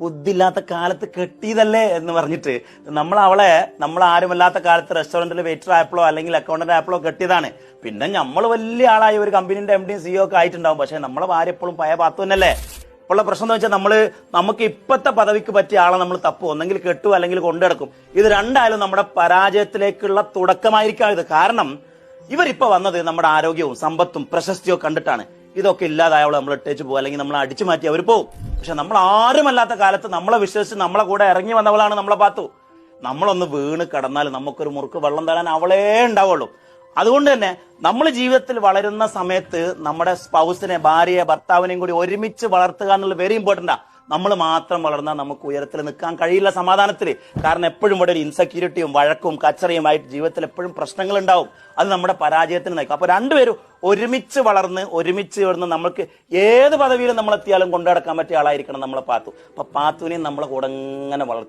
ബുദ്ധിയില്ലാത്ത കാലത്ത് കെട്ടിയതല്ലേ എന്ന് പറഞ്ഞിട്ട് നമ്മൾ ആരുമല്ലാത്ത കാലത്ത് റെസ്റ്റോറന്റിൽ വെയിറ്റർ ആയപ്പോഴോ അല്ലെങ്കിൽ അക്കൗണ്ടന്റ് ആയപ്പോഴോ കെട്ടിയതാണ്. പിന്നെ നമ്മൾ വലിയ ആളായി ഒരു കമ്പനീന്റെ MD CEO ഒക്കെ ആയിട്ടുണ്ടാവും. പക്ഷെ നമ്മളെ ഭാര്യ എപ്പോഴും പഴയ പാത്തു തന്നെയല്ലേ. ഇപ്പോഴുള്ള പ്രശ്നം എന്ന് വെച്ചാൽ നമുക്ക് ഇപ്പോഴത്തെ പദവിക്ക് പറ്റിയ ആളെ നമ്മൾ തപ്പും, ഒന്നെങ്കിൽ കെട്ടും അല്ലെങ്കിൽ കൊണ്ടെടുക്കും. ഇത് രണ്ടായാലും നമ്മുടെ പരാജയത്തിലേക്കുള്ള തുടക്കമായിരിക്കാം ഇത്. കാരണം ഇവരിപ്പോ വന്നത് നമ്മുടെ ആരോഗ്യവും സമ്പത്തും പ്രശസ്തിയോ കണ്ടിട്ടാണ്. ഇതൊക്കെ ഇല്ലാതായവൾ നമ്മൾ ഇട്ടേച്ച് പോകും, അല്ലെങ്കിൽ നമ്മൾ അടിച്ചു മാറ്റി അവർ പോകും. പക്ഷെ നമ്മൾ ആരുമല്ലാത്ത കാലത്ത് നമ്മളെ വിശ്വസിച്ച് നമ്മളെ കൂടെ ഇറങ്ങി വന്നവളാണ് നമ്മളെ പാത്തു. നമ്മളൊന്ന് വീണ് കടന്നാൽ നമുക്കൊരു മുറുക്ക് വെള്ളം തരാൻ അവളേ ഉണ്ടാവുള്ളൂ. അതുകൊണ്ട് തന്നെ നമ്മൾ ജീവിതത്തിൽ വളരുന്ന സമയത്ത് നമ്മുടെ സ്പൗസിനെ, ഭാര്യയെ, ഭർത്താവിനെയും കൂടി ഒരുമിച്ച് വളർത്തുക എന്നുള്ളത് വെരി ഇമ്പോർട്ടന്റാ. നമ്മൾ മാത്രം വളർന്നാൽ നമുക്ക് ഉയരത്തിൽ നിൽക്കാൻ കഴിയില്ല സമാധാനത്തിൽ. കാരണം എപ്പോഴും ഇവിടെ ഒരു ഇൻസെക്യൂരിറ്റിയും വഴക്കും കച്ചറയുമായിട്ട് ജീവിതത്തിൽ എപ്പോഴും പ്രശ്നങ്ങൾ ഉണ്ടാവും. അത് നമ്മുടെ പരാജയത്തിന് നയിക്കും. അപ്പൊ രണ്ടുപേരും ഒരുമിച്ച് വളർന്ന് നമുക്ക് ഏത് പദവിയിലും നമ്മൾ എത്തിയാലും കൊണ്ടുനടക്കാൻ പറ്റിയ ആളായിരിക്കണം നമ്മളെ പാത്തു. അപ്പൊ പാത്തുവിനെയും നമ്മളെ കൂടെ ഇങ്ങനെ വളർത്തി